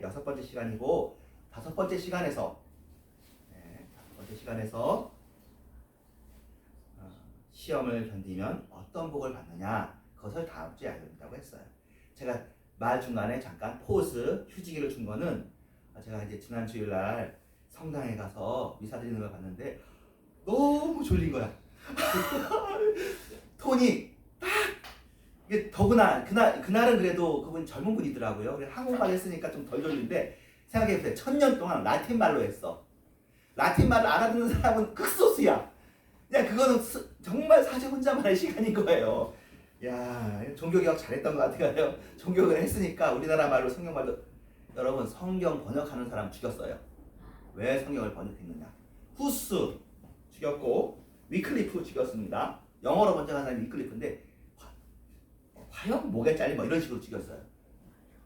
6번째 시간이고 5번째 시간에서 시험을 견디면 어떤 복을 받느냐 그것을 다음 주에 알려드린다고 했어요. 제가 말 중간에 잠깐 포즈 휴지기를 준 거는 제가 이제 지난 주일날 성당에 가서 미사 드리는 걸 봤는데 너무 졸린 거야. 톤이 딱 이게 더구나 그날은 그래도 그분 젊은 분이더라고요. 그래서 한국말 했으니까 좀 덜 졸린데 생각해보세요. 1000년 동안 라틴 말로 했어. 라틴 말을 알아듣는 사람은 극소수야. 그냥 그거는 정말 사제 혼자만의 시간인 거예요. 야, 종교개혁 잘했던 것 같아요. 종교개혁을 했으니까 우리나라 말로 성경 말로 여러분 성경 번역하는 사람 죽였어요. 왜 성경을 번역했느냐? 후스 죽였고 위클리프 죽였습니다. 영어로 번역한 사람이 위클리프인데 화염 목에 잘린 뭐 이런 식으로 죽였어요.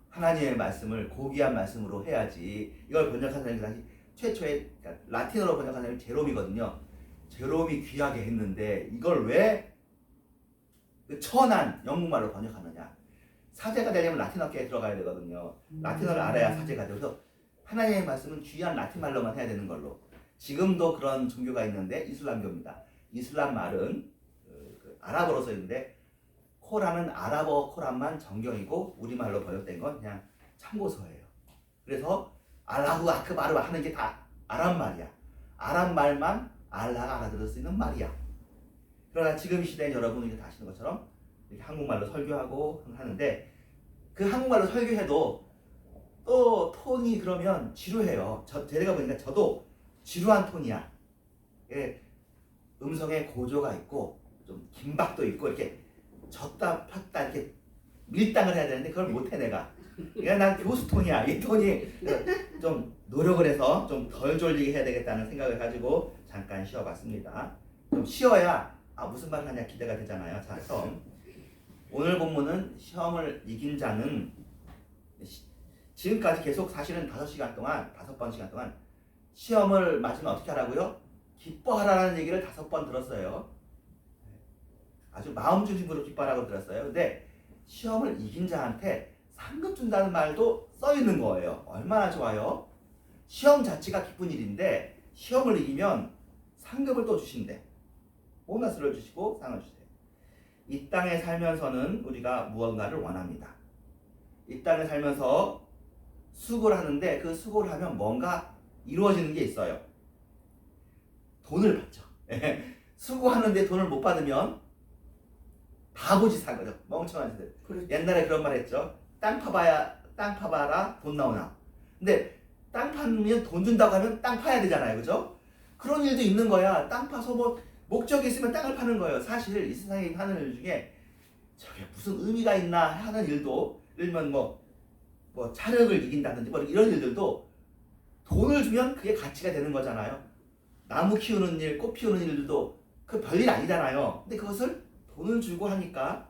하나님의 말씀을 고귀한 말씀으로 해야지. 이걸 번역한 사람이 다시 최초의 그러니까 라틴어로 번역한 사람이 제롬이거든요. 제롬이 귀하게 했는데 이걸 왜 그 천한 영국말로 번역하느냐? 사제가 되려면 라틴어계에 들어가야 되거든요. 라틴어를 알아야 사제가 돼서 하나님의 말씀은 귀한 라틴 말로만 해야 되는 걸로. 지금도 그런 종교가 있는데 이슬람교입니다. 이슬람 말은 아랍어로 써 있는데 코란은 아랍어 코란만 정경이고 우리말로 번역된 건 그냥 참고서예요. 그래서 알라후 아크바르 하는 게 다 아랍 말이야. 아랍 말만 알라가 알아들을 수 있는 말이야. 그러나 지금 시대에 여러분이 이렇게 아시는 것처럼 이렇게 한국말로 설교하고 하는데 그 한국말로 설교해도 또 톤이 그러면 지루해요. 제가 보니까 저도 지루한 톤이야. 예, 음성에 고조가 있고 좀 긴박도 있고 이렇게 졌다 폈다 이렇게 밀당을 해야 되는데 그걸 못해 내가. 그러니까 난 교수 톤이야. 이 톤이 좀 노력을 해서 좀 덜 졸리게 해야 되겠다는 생각을 가지고 잠깐 쉬어봤습니다. 좀 쉬어야 무슨 말을 하냐 기대가 되잖아요. 자, 그럼 오늘 본문은 시험을 이긴 자는 지금까지 계속 사실은 5시간 동안 5시간 동안 시험을 맞으면 어떻게 하라고요? 기뻐하라는 얘기를 5번 들었어요. 아주 마음 중심으로 기뻐하라고 들었어요. 근데 시험을 이긴 자한테 상급 준다는 말도 써 있는 거예요. 얼마나 좋아요? 시험 자체가 기쁜 일인데 시험을 이기면 상급을 또 주신대. 보너스를 주시고 상을 주세요. 이 땅에 살면서는 우리가 무언가를 원합니다. 이 땅에 살면서 수고를 하는데 그 수고를 하면 뭔가 이루어지는 게 있어요. 돈을 받죠. 수고하는데 돈을 못 받으면 바보짓 한 거죠. 멍청한 짓을. 그렇죠. 옛날에 그런 말 했죠. 땅 파봐라 돈 나오나. 근데 땅 파면 돈 준다고 하면 땅 파야 되잖아요. 그죠? 그런 일도 있는 거야. 땅 파서 뭐 목적이 있으면 땅을 파는 거예요. 사실 이 세상에 하는 일 중에 저게 무슨 의미가 있나 하는 일도, 예를 들면 뭐 차력을 이긴다든지 뭐 이런 일들도 돈을 주면 그게 가치가 되는 거잖아요. 나무 키우는 일, 꽃 피우는 일들도 그 별일 아니잖아요. 근데 그것을 돈을 주고 하니까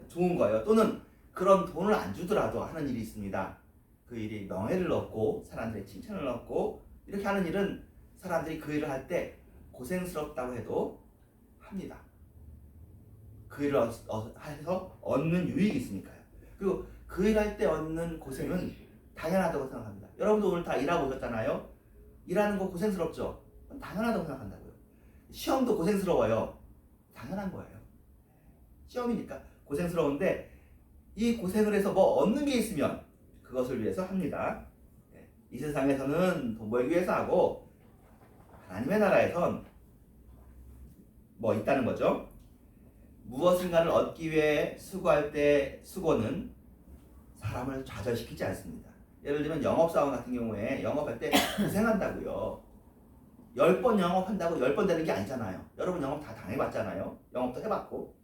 좋은 거예요. 또는 그런 돈을 안 주더라도 하는 일이 있습니다. 그 일이 명예를 얻고 사람들의 칭찬을 얻고 이렇게 하는 일은 사람들이 그 일을 할 때 고생스럽다고 해도 합니다. 그 일을 해서 얻는 유익이 있으니까요. 그리고 그 일 할 때 얻는 고생은 당연하다고 생각합니다. 여러분도 오늘 다 일하고 오셨잖아요. 일하는 거 고생스럽죠? 당연하다고 생각한다고요. 시험도 고생스러워요. 당연한 거예요. 시험이니까 고생스러운데 이 고생을 해서 뭐 얻는 게 있으면 그것을 위해서 합니다. 이 세상에서는 돈 벌기 위해서 하고 하나님의 나라에선 뭐 있다는 거죠. 무엇인가를 얻기 위해 수고할 때 수고는 사람을 좌절시키지 않습니다. 예를 들면 영업사원 같은 경우에 영업할 때 고생한다고요. 10번 영업한다고 10번 되는 게 아니잖아요. 여러분 영업 다 당해봤잖아요. 영업도 해봤고.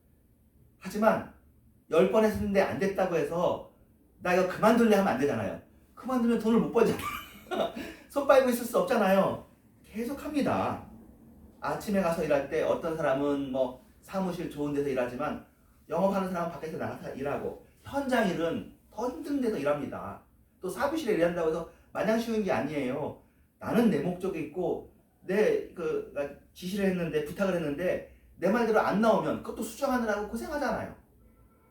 하지만 10번 했는데 안 됐다고 해서 나 이거 그만둘래 하면 안 되잖아요. 그만두면 돈을 못 벌잖아요. 손 빨고 있을 수 없잖아요. 계속 합니다. 아침에 가서 일할 때 어떤 사람은 뭐 사무실 좋은 데서 일하지만 영업하는 사람은 밖에서 나가서 일하고 현장 일은 더 힘든 데서 일합니다. 또 사무실에 일한다고 해서 마냥 쉬운 게 아니에요. 나는 내 목적이 있고 내 지시를 했는데 부탁을 했는데 내 말대로 안 나오면 그것도 수정하느라고 고생하잖아요.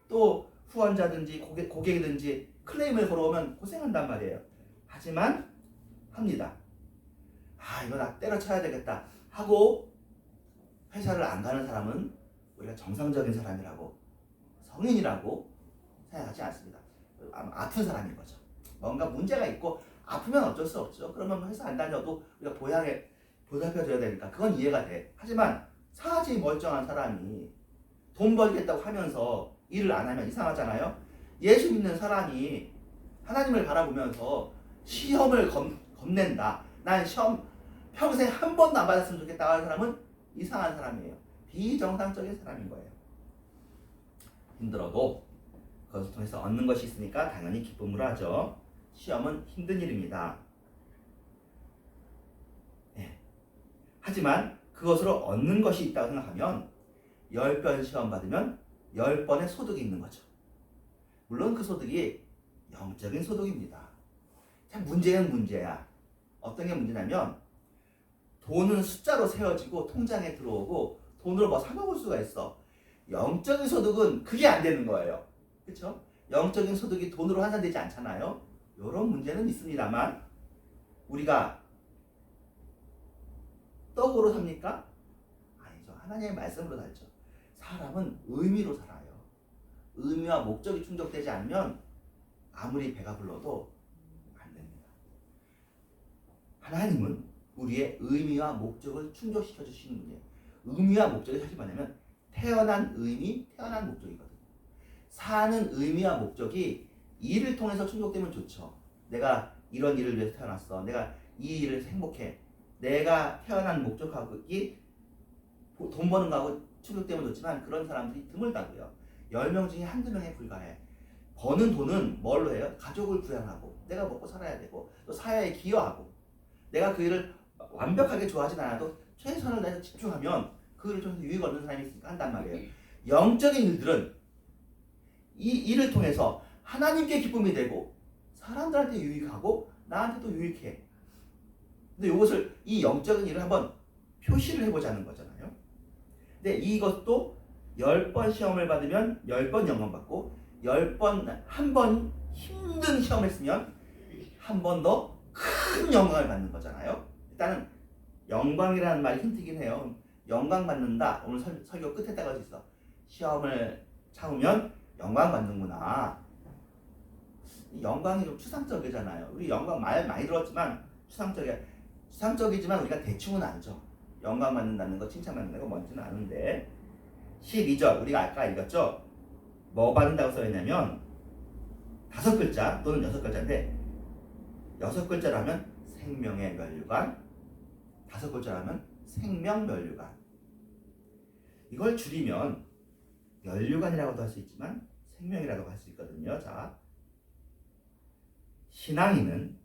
또 후원자든지 고객이든지 클레임을 걸어오면 고생한단 말이에요. 하지만 합니다. 이거 나 때려쳐야 되겠다 하고 회사를 안 가는 사람은 우리가 정상적인 사람이라고, 성인이라고 생각하지 않습니다. 아픈 사람인 거죠. 뭔가 문제가 있고 아프면 어쩔 수 없죠. 그러면 회사 안 다녀도 우리가 보살펴줘야 되니까 그건 이해가 돼. 하지만 사지 멀쩡한 사람이 돈 벌겠다고 하면서 일을 안 하면 이상하잖아요. 예수 믿는 사람이 하나님을 바라보면서 시험을 겁낸다. 난 시험 평생 한 번도 안 받았으면 좋겠다 하는 사람은 이상한 사람이에요. 비정상적인 사람인 거예요. 힘들어도 그것을 통해서 얻는 것이 있으니까 당연히 기쁨으로 하죠. 시험은 힘든 일입니다. 하지만 그것으로 얻는 것이 있다고 생각하면 10번 시험 받으면 10번의 소득이 있는 거죠. 물론 그 소득이 영적인 소득입니다. 참 문제는 문제야. 어떤 게 문제냐면 돈은 숫자로 세워지고 통장에 들어오고 돈으로 뭐 사먹을 수가 있어. 영적인 소득은 그게 안 되는 거예요. 그렇죠? 영적인 소득이 돈으로 환산되지 않잖아요. 이런 문제는 있습니다만 우리가 떡으로 삽니까? 아니죠. 하나님의 말씀으로 살죠. 사람은 의미로 살아요. 의미와 목적이 충족되지 않으면 아무리 배가 불러도 안 됩니다. 하나님은 우리의 의미와 목적을 충족시켜 주시는 분이에요. 의미와 목적이 사실 뭐냐면 태어난 의미, 태어난 목적이거든요. 사는 의미와 목적이 일을 통해서 충족되면 좋죠. 내가 이런 일을 위해서 태어났어. 내가 이 일을 행복해. 내가 태어난 목적이 돈 버는 거하고 충족되면 좋지만 그런 사람들이 드물다고요. 10명 중에 한두 명에 불과해. 버는 돈은 뭘로 해요? 가족을 부양하고 내가 먹고 살아야 되고 또 사회에 기여하고 내가 그 일을 완벽하게 좋아하진 않아도 최선을 다해서 집중하면 그 일을 통해서 유익 얻는 사람이 있으니까 한단 말이에요. 영적인 일들은 이 일을 통해서 하나님께 기쁨이 되고 사람들한테 유익하고 나한테도 유익해. 근데 이것을 이 영적인 일을 한번 표시를 해보자는 거잖아요. 근데 이것도 10번 시험을 받으면 10번 영광 받고 10번 한 번 힘든 시험을 했으면 한 번 더 큰 영광을 받는 거잖아요. 일단은 영광이라는 말이 힌트긴 해요. 영광 받는다. 오늘 설교 끝에다가 있어. 시험을 참으면 영광 받는구나. 영광이 좀 추상적이잖아요. 우리 영광 말 많이 들었지만 추상적이지만 우리가 대충은 알죠. 영광 받는다는 거, 칭찬받는다는 거 뭔지는 아는데 12절 우리가 아까 읽었죠. 뭐 받는다고 써있냐면 5글자 또는 6글자인데 6글자라면 생명의 면류관, 5글자라면 생명면류관. 이걸 줄이면 면류관이라고도 할 수 있지만 생명이라고 할 수 있거든요. 자, 신앙인은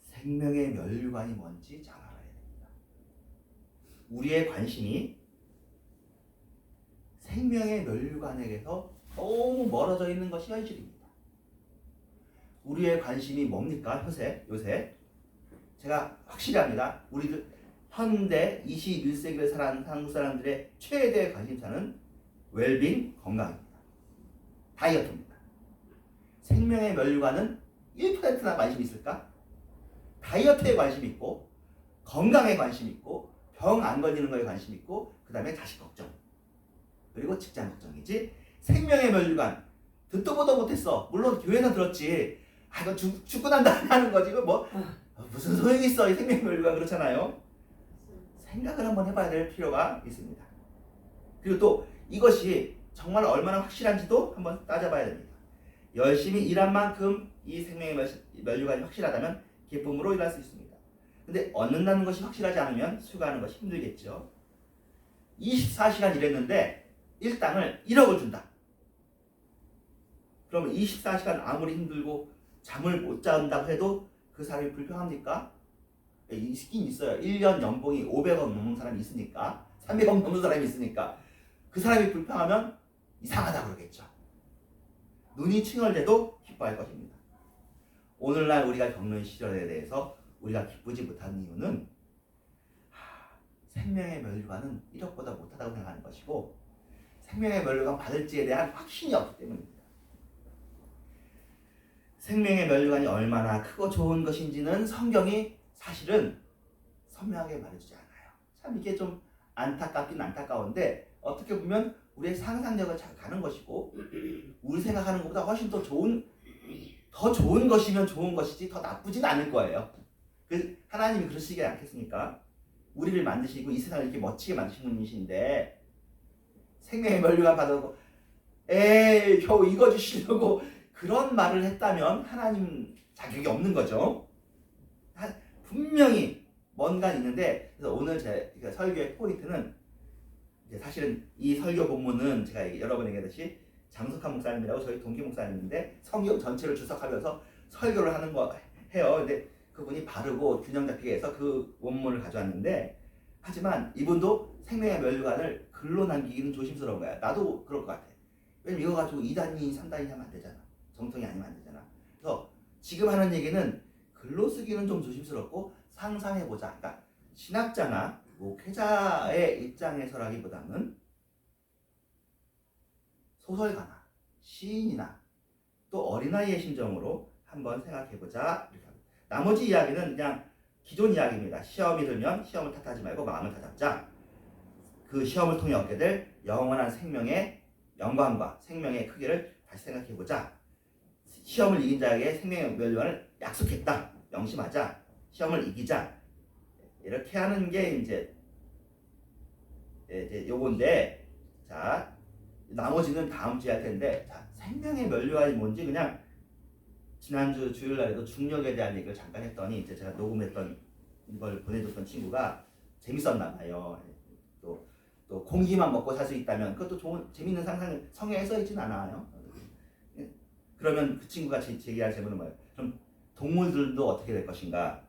생명의 면류관이 뭔지 잘 알아야 됩니다. 우리의 관심이 생명의 면류관에게서 너무 멀어져 있는 것이 현실입니다. 우리의 관심이 뭡니까? 요새 제가 확실히 합니다. 우리들 현대 21세기를 살아가는 한국 사람들의 최대 관심사는 웰빙, 건강입니다. 다이어트입니다. 생명의 면류관은 1%나 관심이 있을까? 다이어트에 관심이 있고 건강에 관심이 있고 병 안 걸리는 거에 관심이 있고 그 다음에 자식 걱정 그리고 직장 걱정이지 생명의 면류관 듣도 보도 못했어. 물론 교회는 들었지. 이거 죽고 난다 하는 거지. 이거 뭐 무슨 소용이 있어. 이 생명의 면류관 그렇잖아요. 생각을 한번 해봐야 될 필요가 있습니다. 그리고 또 이것이 정말 얼마나 확실한지도 한번 따져봐야 됩니다. 열심히 일한 만큼 이 생명의 면류관이 확실하다면 기쁨으로 일할 수 있습니다. 근데 얻는다는 것이 확실하지 않으면 수고하는 것이 힘들겠죠. 24시간 일했는데 일당을 1억을 준다. 그러면 24시간 아무리 힘들고 잠을 못 잔다고 해도 그 사람이 불평합니까? 있긴 있어요. 1년 연봉이 500억 넘는 사람이 있으니까 300억 넘는 사람이 있으니까 그 사람이 불평하면 이상하다 그러겠죠. 눈이 충혈돼도 기뻐할 것입니다. 오늘날 우리가 겪는 시절에 대해서 우리가 기쁘지 못하는 이유는 생명의 면류관은 1억보다 못하다고 생각하는 것이고 생명의 면류관 받을지에 대한 확신이 없기 때문입니다. 생명의 면류관이 얼마나 크고 좋은 것인지는 성경이 사실은 선명하게 말해주지 않아요. 참 이게 좀 안타깝긴 안타까운데 어떻게 보면 우리의 상상력을 잘 가는 것이고 우리 생각하는 것보다 훨씬 더 좋은 것이면 좋은 것이지 더 나쁘진 않을 거예요. 하나님이 그러시지 않겠습니까? 우리를 만드시고 이 세상을 이렇게 멋지게 만드신 분이신데 생명의 면류관 받아고 에이 겨우 이거 주시려고 그런 말을 했다면 하나님 자격이 없는 거죠. 분명히 뭔가 있는데 그래서 오늘 제 설교의 포인트는 이제 사실은 이 설교 본문은 제가 여러 번 얘기했듯이 장석한 목사님이라고 저희 동기 목사님인데 성경 전체를 주석하면서 설교를 하는 거 해요. 근데 그분이 바르고 균형 잡히게 해서 그 원문을 가져왔는데 하지만 이분도 생명의 면류관을 글로 남기기는 조심스러운 거야. 나도 그럴 것 같아. 왜냐면 이거 가지고 2단위, 3단위 하면 안 되잖아. 정통이 아니면 안 되잖아. 그래서 지금 하는 얘기는 글로 쓰기는 좀 조심스럽고 상상해보자. 그러니까 신학자나 목회자의 입장에서라기보다는 소설가나 시인이나 또 어린아이의 심정으로 한번 생각해보자. 이렇게 합니다. 나머지 이야기는 그냥 기존 이야기입니다. 시험이 들면 시험을 탓하지 말고 마음을 다잡자. 그 시험을 통해 얻게 될 영원한 생명의 영광과 생명의 크기를 다시 생각해보자. 시험을 이긴 자에게 생명의 면류관을 약속했다. 명심하자. 시험을 이기자. 이렇게 하는 게 이제 요건데, 자 나머지는 다음 주에 할 텐데, 자 생명의 면류관이 뭔지 그냥 지난주 주일날에도 중력에 대한 얘기를 잠깐 했더니 이제 제가 녹음했던 이걸 보내줬던 친구가 재밌었나 봐요. 또 공기만 먹고 살 수 있다면 그것도 좋은 재밌는 상상이 성경에 써 있진 않아요. 그러면 그 친구가 제기할 질문은 뭐예요? 그럼 동물들도 어떻게 될 것인가?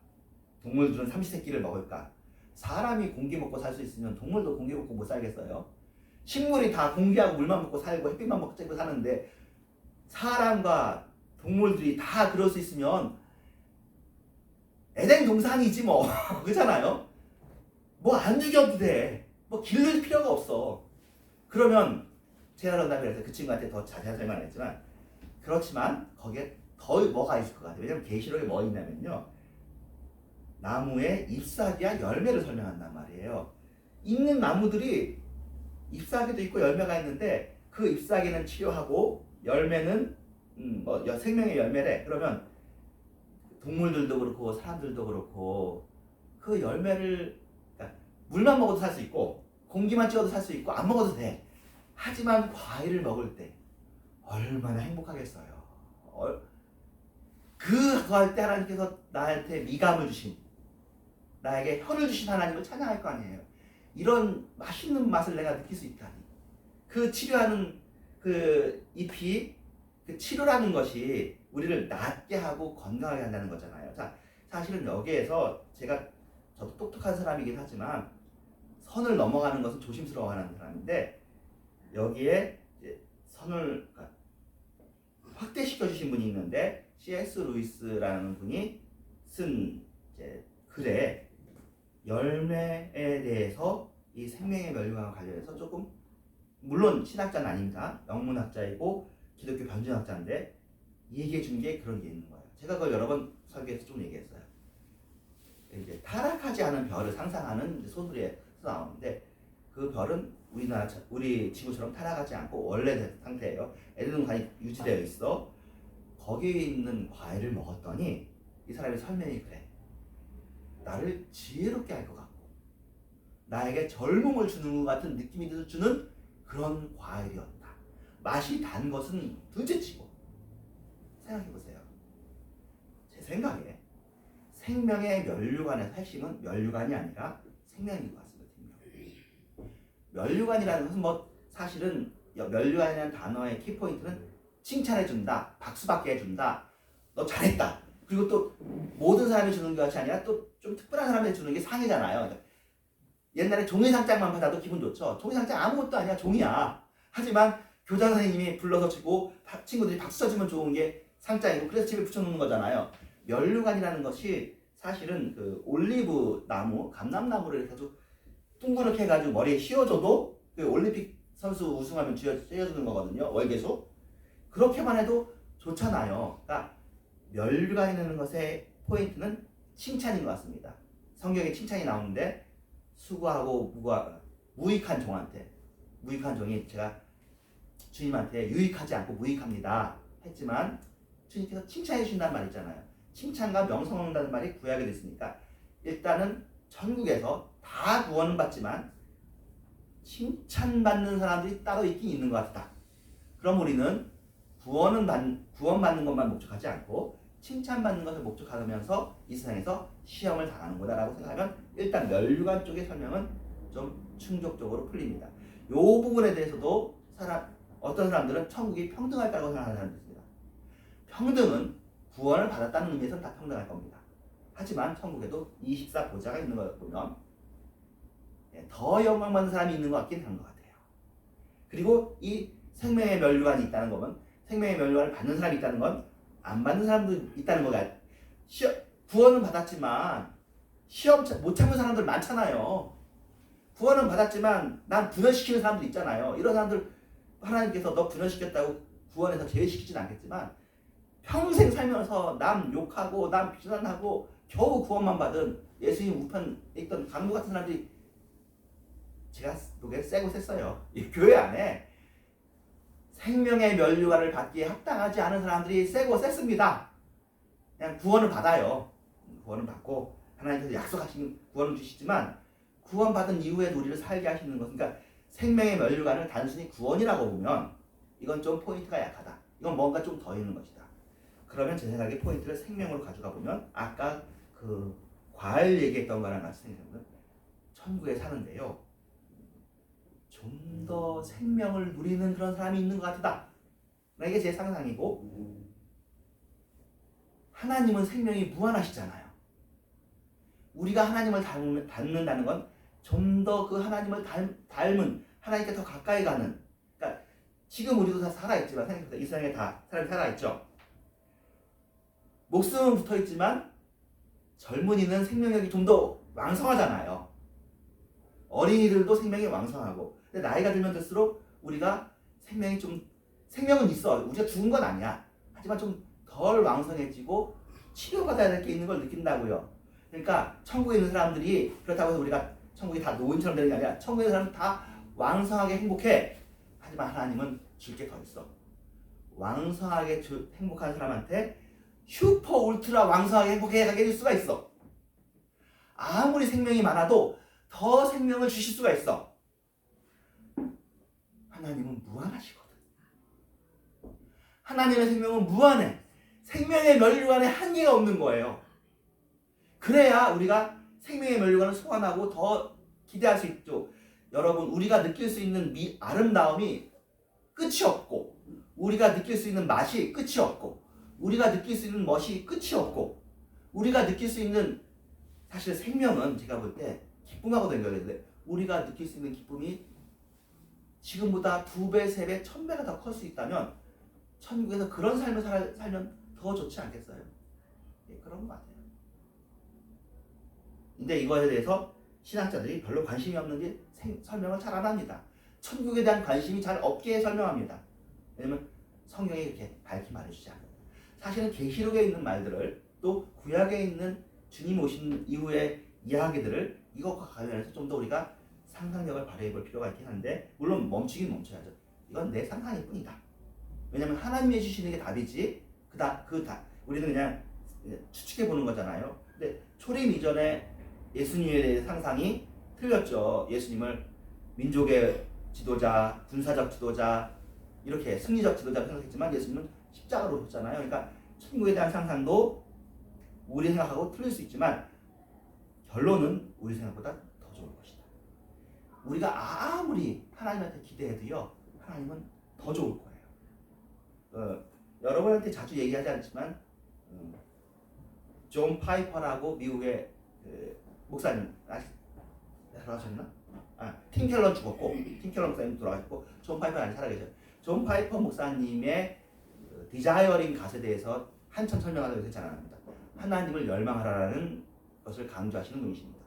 동물들은 삼시세끼를 먹을까? 사람이 공기 먹고 살 수 있으면 동물도 공기 먹고 못 살겠어요? 식물이 다 공기하고 물만 먹고 살고 햇빛만 먹고 사는데 사람과 동물들이 다 그럴 수 있으면 에덴 동산이지 뭐. 그렇잖아요? 뭐 안 죽여도 돼. 뭐 기를 필요가 없어. 그러면 제가 그런다 그래서 그 친구한테 더 자세한 설명을 했지만 그렇지만 거기에 더 뭐가 있을 것 같아요. 왜냐면 계시록에 뭐 있냐면요. 나무의 잎사귀와 열매를 설명한단 말이에요. 있는 나무들이 잎사귀도 있고 열매가 있는데 그 잎사귀는 치료하고 열매는 생명의 열매래. 그러면 동물들도 그렇고 사람들도 그렇고 그 열매를 그러니까 물만 먹어도 살 수 있고 공기만 찌워도 살 수 있고 안 먹어도 돼. 하지만 과일을 먹을 때 얼마나 행복하겠어요. 그거 할 때 하나님께서 나한테 미감을 주신 나에게 혀를 주신 하나님을 찬양할 거 아니에요. 이런 맛있는 맛을 내가 느낄 수 있다니. 그 치료하는 그 잎이 그 치료라는 것이 우리를 낫게 하고 건강하게 한다는 거잖아요. 자, 사실은 여기에서 저도 똑똑한 사람이긴 하지만 선을 넘어가는 것은 조심스러워하는 사람인데 여기에 이제 선을 확대시켜 주신 분이 있는데 C.S. 루이스라는 분이 쓴 이제 글에 열매에 대해서 이 생명의 면류관과 관련해서 조금 물론 신학자는 아닙니다. 영문학자이고 기독교 변증학자인데 얘기해 준 게 그런 게 있는 거예요. 제가 그걸 여러 번 설교에서 좀 얘기했어요. 이제 타락하지 않은 별을 상상하는 소설에서 나오는데 그 별은 우리 지구처럼 타락하지 않고 원래 상태예요. 에덴 동산이 유지되어 있어. 거기에 있는 과일을 먹었더니 이 사람의 설명이 그래. 나를 지혜롭게 할 것 같고 나에게 젊음을 주는 것 같은 느낌이 주는 그런 과일이었다. 맛이 단 것은 둘째치고 생각해보세요. 제 생각에 생명의 면류관의 핵심은 면류관이 아니라 생명인 것 같습니다. 면류관이라는 것은 사실은 면류관이라는 단어의 키포인트는 칭찬해준다, 박수받게 해준다, 너 잘했다. 그리고 또 모든 사람이 주는 것이 아니라 또 좀 특별한 사람이 주는 게 상이잖아요. 옛날에 종이상장만 받아도 기분 좋죠. 종이상장 아무것도 아니야, 종이야. 하지만 교장 선생님이 불러서 주고 친구들이 박수 쳐주면 좋은 게 상장이고 그래서 집에 붙여놓는 거잖아요. 면류관이라는 것이 사실은 그 올리브 나무, 감람나무를 이렇게 아주 둥그렇게 해가지고 머리에 씌워줘도 그 올림픽 선수 우승하면 씌워주는 거거든요. 월계수. 그렇게만 해도 좋잖아요. 그러니까 면류관이 있는 것의 포인트는 칭찬인 것 같습니다. 성경에 칭찬이 나오는데 수고하고 무익한 종한테, 무익한 종이 제가 주님한테 유익하지 않고 무익합니다 했지만 주님께서 칭찬해 주신다는 말 있잖아요. 칭찬과 명성 얻는다는 말이 구약에 있으니까 일단은 천국에서 다 구원은 받지만 칭찬받는 사람들이 따로 있긴 있는 것 같다. 그럼 우리는 구원받는 것만 목적하지 않고 칭찬받는 것을 목적하면서 이 세상에서 시험을 당하는 거다라고 생각하면 일단 면류관 쪽의 설명은 좀 충족적으로 풀립니다. 이 부분에 대해서도 어떤 사람들은 천국이 평등할까라고 생각하는 사람들이 있습니다. 평등은 구원을 받았다는 의미에서는 다 평등할 겁니다. 하지만 천국에도 24보좌가 있는 걸 보면 더 영광받는 사람이 있는 것 같긴 한 것 같아요. 그리고 이 생명의 면류관이 있다는 거면 생명의 면류관을 받는 사람이 있다는 건 안 받는 사람도 있다는 거가 구원은 받았지만 시험 못 참는 사람들 많잖아요. 구원은 받았지만 난 분열시키는 사람들 있잖아요. 이런 사람들 하나님께서 너 분열시켰다고 구원해서 제외시키진 않겠지만 평생 살면서 남 욕하고 남 비난하고 겨우 구원만 받은 예수님 우편에 있던 강도 같은 사람들이 제가 보기엔 세고 셌어요. 이 교회 안에 생명의 면류관을 받기에 합당하지 않은 사람들이 세고 셌습니다. 그냥 구원을 받아요. 구원을 받고 하나님께서 약속하신 구원을 주시지만 구원받은 이후에 우리를 살게 하시는 것, 그러니까 생명의 면류관을 단순히 구원이라고 보면 이건 좀 포인트가 약하다. 이건 뭔가 좀 더 있는 것이다. 그러면 제 생각에 포인트를 생명으로 가져가 보면 아까 그 과일 얘기했던 거랑 같이 생각하면 천국에 사는데요. 좀 더 생명을 누리는 그런 사람이 있는 것 같다. 이게 제 상상이고 하나님은 생명이 무한하시잖아요. 우리가 하나님을 닮는다는 건 좀 더 그 하나님을 닮은 하나님께 더 가까이 가는, 그러니까 지금 우리도 다 살아있지만 생각보다 이 세상에 다 사람이 살아있죠. 목숨은 붙어있지만 젊은이는 생명력이 좀 더 왕성하잖아요. 어린이들도 생명이 왕성하고, 근데 나이가 들면 들수록 우리가 생명은 있어. 우리가 죽은 건 아니야. 하지만 좀 덜 왕성해지고 치료받아야 될 게 있는 걸 느낀다고요. 그러니까 천국에 있는 사람들이 그렇다고 해서 우리가 천국이 다 노인처럼 되는 게 아니라 천국에 있는 사람은 다 왕성하게 행복해. 하지만 하나님은 줄 게 더 있어. 왕성하게 행복한 사람한테 슈퍼 울트라 왕성하게 행복하게 해줄 수가 있어. 아무리 생명이 많아도 더 생명을 주실 수가 있어. 하나님은 무한하시거든. 하나님의 생명은 무한해. 생명의 면류관에 한계가 없는 거예요. 그래야 우리가 생명의 면류관을 소환하고 더 기대할 수 있죠. 여러분, 우리가 느낄 수 있는 아름다움이 끝이 없고, 우리가 느낄 수 있는 맛이 끝이 없고, 우리가 느낄 수 있는 멋이 끝이 없고, 우리가 느낄 수 있는, 사실 생명은 제가 볼 때 기쁨하고도 연결되는데 우리가 느낄 수 있는 기쁨이 지금보다 2배, 3배, 1000배가 더 클 수 있다면 천국에서 그런 삶을 살면 더 좋지 않겠어요? 예, 그런 것 같아요. 근데 이거에 대해서 신학자들이 별로 관심이 없는지 설명을 잘 안 합니다. 천국에 대한 관심이 잘 없게 설명합니다. 왜냐면 성경이 이렇게 밝게 말해주지 않아요. 사실은 계시록에 있는 말들을 또 구약에 있는 주님 오신 이후의 이야기들을 이것과 관련해서 좀 더 우리가 상상력을 발휘해 볼 필요가 있긴 한데, 물론 멈추긴 멈춰야죠. 이건 내 상상일 뿐이다. 왜냐면 하나님이 주시는 게 답이지 우리는 그냥 추측해 보는 거잖아요. 근데 초림 이전에 예수님에 대해 상상이 틀렸죠. 예수님을 민족의 지도자, 군사적 지도자, 이렇게 승리적 지도자로 생각했지만 예수님은 십자가로 오셨잖아요. 그러니까 천국에 대한 상상도 우리 생각하고 틀릴 수 있지만 결론은 우리 생각보다 더 좋을 것이다. 우리가 아무리 하나님한테 기대해도요, 하나님은 더 좋을 거예요. 여러분한테 자주 얘기하지 않지만 존 파이퍼라고 미국의 목사님 돌아가셨나? 팀 켈러 죽었고, 팀 켈러 목사님 돌아가셨고 존 파이퍼는 아직 살아계셔요. 존 파이퍼 목사님의 디자이어링 갓에 대해서 한참 설명하려고 해서 잘 안 합니다. 하나님을 열망하라는 것을 강조하시는 분이십니다.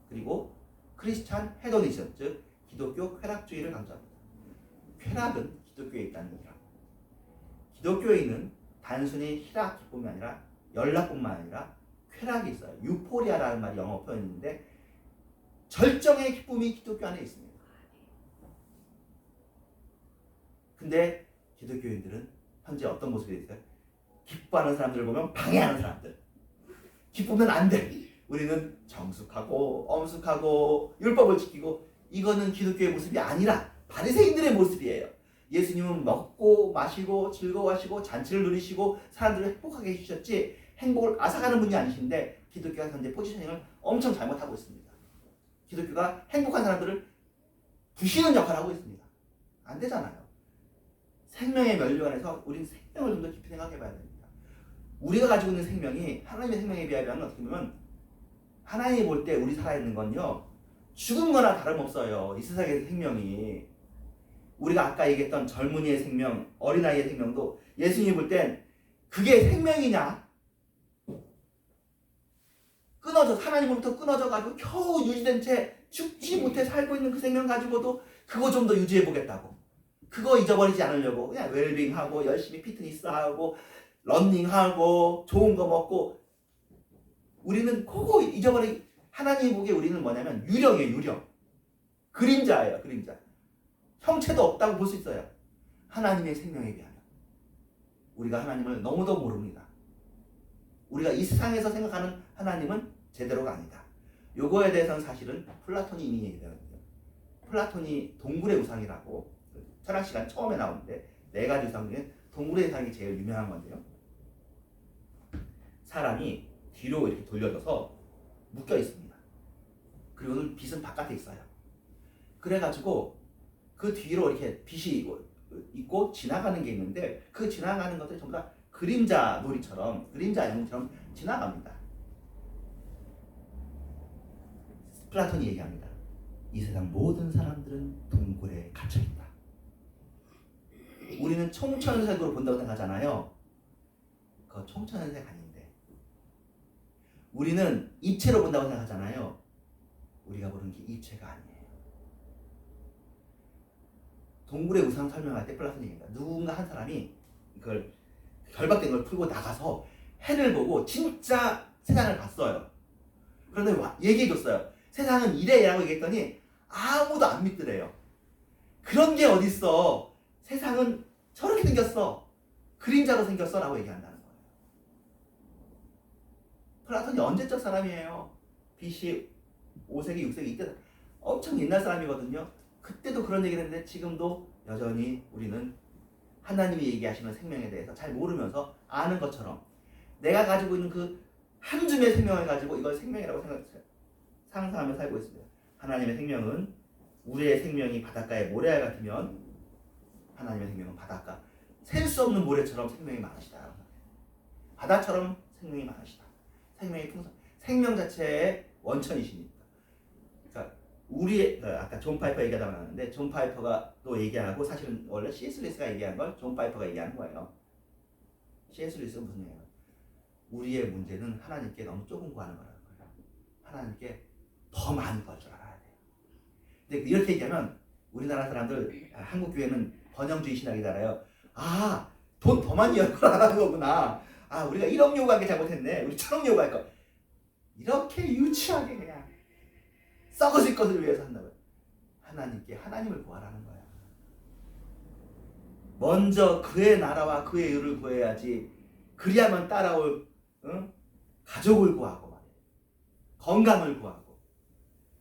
그리고 크리스찬 헤도니즘, 즉 기독교 쾌락주의를 강조합니다. 쾌락은 기독교에 있다는 얘기라고. 기독교에 있는 단순히 희락 기쁨이 아니라 연락뿐만 아니라 쾌락이 있어요. 유포리아라는 말이 영어 표현인데 절정의 기쁨이 기독교 안에 있습니다. 근데 기독교인들은 현재 어떤 모습이 있어요? 기뻐하는 사람들을 보면 방해하는 사람들. 기쁘면 안 돼. 우리는 정숙하고 엄숙하고 율법을 지키고, 이거는 기독교의 모습이 아니라 바리새인들의 모습이에요. 예수님은 먹고 마시고 즐거워하시고 잔치를 누리시고 사람들을 행복하게 해주셨지 행복을 앗아가는 분이 아니신데 기독교가 현재 포지셔닝을 엄청 잘못하고 있습니다. 기독교가 행복한 사람들을 부시는 역할을 하고 있습니다. 안 되잖아요. 생명의 면류관에서 우리는 생명을 좀 더 깊이 생각해 봐야 됩니다. 우리가 가지고 있는 생명이 하나님의 생명에 비하면 어떻게 보면 하나님이 볼 때 우리 살아있는 건요 죽은 거나 다름없어요. 이 세상의 생명이. 우리가 아까 얘기했던 젊은이의 생명, 어린아이의 생명도 예수님이 볼 땐 그게 생명이냐? 하나님으로부터 끊어져 가지고 겨우 유지된 채 죽지 못해 살고 있는 그 생명 가지고도 그거 좀 더 유지해 보겠다고. 그거 잊어버리지 않으려고 그냥 웰빙하고 열심히 피트니스하고 런닝하고 좋은 거 먹고, 우리는 그거 잊어버리. 하나님이 보기에 우리는 뭐냐면 유령이에요. 유령. 그림자예요. 그림자. 형체도 없다고 볼 수 있어요. 하나님의 생명에 비하면 우리가 하나님을 너무도 모릅니다. 우리가 이 세상에서 생각하는 하나님은 제대로가 아니다. 요거에 대해서는 사실은 플라톤이 이미 얘기하거든요. 플라톤이 동굴의 우상이라고 철학 시간 처음에 나오는데 네 가지 우상 중에 동굴의 우상이 제일 유명한 건데요. 사람이 뒤로 이렇게 돌려져서 묶여 있습니다. 그리고는 빛은 바깥에 있어요. 그래가지고 그 뒤로 이렇게 빛이 있고 지나가는 게 있는데 그 지나가는 것들이 전부 다 그림자 놀이처럼, 그림자 영웅처럼 지나갑니다. 플라톤이 얘기합니다. 이 세상 모든 사람들은 동굴에 갇혀있다. 우리는 총천색으로 본다고 생각하잖아요. 그거 총천색 아닌데. 우리는 입체로 본다고 생각하잖아요. 우리가 보는 게 입체가 아니에요. 동굴의 우상 설명할 때 플라톤이 얘기합니다. 누군가 한 사람이 그걸 결박된 걸 풀고 나가서 해를 보고 진짜 세상을 봤어요. 그런데 얘기해줬어요. 세상은 이래라고 얘기했더니 아무도 안 믿더래요. 그런 게 어딨어. 세상은 저렇게 생겼어. 그림자로 생겼어 라고 얘기한다는 거예요. 플라톤이 언제적 사람이에요. BC 5세기, 6세기 이때 엄청 옛날 사람이거든요. 그때도 그런 얘기를 했는데 지금도 여전히 우리는 하나님이 얘기하시는 생명에 대해서 잘 모르면서 아는 것처럼 내가 가지고 있는 그 한 줌의 생명을 가지고 이걸 생명이라고 상상하며 살고 있습니다. 하나님의 생명은, 우리의 생명이 바닷가의 모래 같으면 하나님의 생명은 바닷가 셀 수 없는 모래처럼 생명이 많으시다. 바다처럼 생명이 많으시다. 생명이 풍성, 생명 자체의 원천이십니다. 그러니까 아까 존 파이퍼 얘기하다 말았는데 존 파이퍼가 또 얘기하고 사실은 원래 C.S. 루이스가 얘기한 걸 존 파이퍼가 얘기하는 거예요. C.S. 루이스가 무슨 얘기예요? 우리의 문제는 하나님께 너무 조금 구하는 거라는 거예요. 하나님께 더 많이 구할 줄 알아야 돼요. 근데 이렇게 얘기하면 우리나라 사람들, 한국 교회는 번영주의 신학이잖아요. 아, 돈 더 많이 열거라는 거구나. 아, 우리가 1억 요구한 게 잘못했네. 우리 1,000억 요구할 거. 이렇게 유치하게 그냥 썩어질 것을 위해서 한다고요. 하나님께 하나님을 구하라는 거야. 먼저 그의 나라와 그의 의를 구해야지. 그리야만 따라올 가족을 구하고 말이에요. 건강을 구하고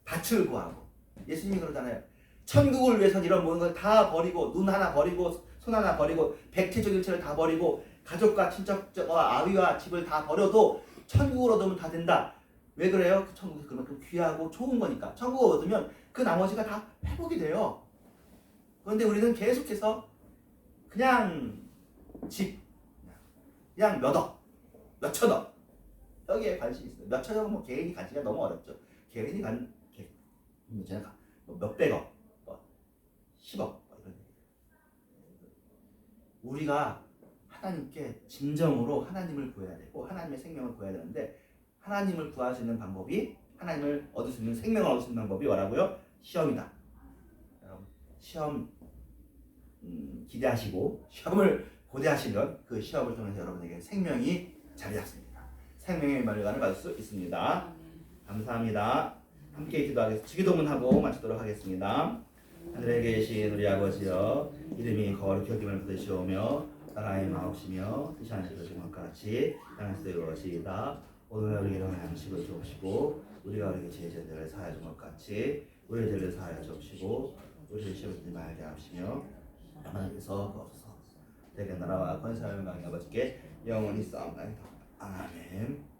밭을 구하고. 예수님이 그러잖아요. 천국을 위해서는 이런 모든 걸 다 버리고, 눈 하나 버리고 손 하나 버리고 백체적 일체를 다 버리고 가족과 친척과 아비와 집을 다 버려도 천국을 얻으면 다 된다. 왜 그래요? 그 천국이 그만큼 귀하고 좋은 거니까. 천국을 얻으면 그 나머지가 다 회복이 돼요. 그런데 우리는 계속해서 그냥 집, 그냥 몇 억, 몇 천억 여기에 관심이 있어요. 몇 천억은 뭐 개인이 가지기가 너무 어렵죠. 개인이 몇백억, 10억 이런. 우리가 하나님께 진정으로 하나님을 구해야 되고 하나님의 생명을 구해야 되는데, 하나님을 구할 수 있는 방법이, 하나님을 얻을 수 있는 생명을 얻을 수 있는 방법이 뭐라고요? 시험이다. 여러분 시험 기대하시고 시험을 고대하시면 그 시험을 통해서 여러분에게 생명이 자리 잡습니다. 생명의 말관을 받을 수 있습니다. 감사합니다. 함께 기도하겠습니다. 주기도문하고 마치도록 하겠습니다. 하늘에 계신 우리 아버지여, 이름이 거룩히 여김을 받으시오며 나라의 마옵시며 뜻이 하늘에서 것과 같이 땅에서도 이루어지이다. 오늘 우리에게 일어나는 양식을 주옵시고 우리가 우리에게 죄를 사하여 준 것 같이 우리의 죄를 사하여 주옵시고 우리를 시험에 들지 말게 하시며 하나님께서 거두소서. 내게 나라와 권세와 영광이 아버지께 영원히 싸움나이다. 아멘.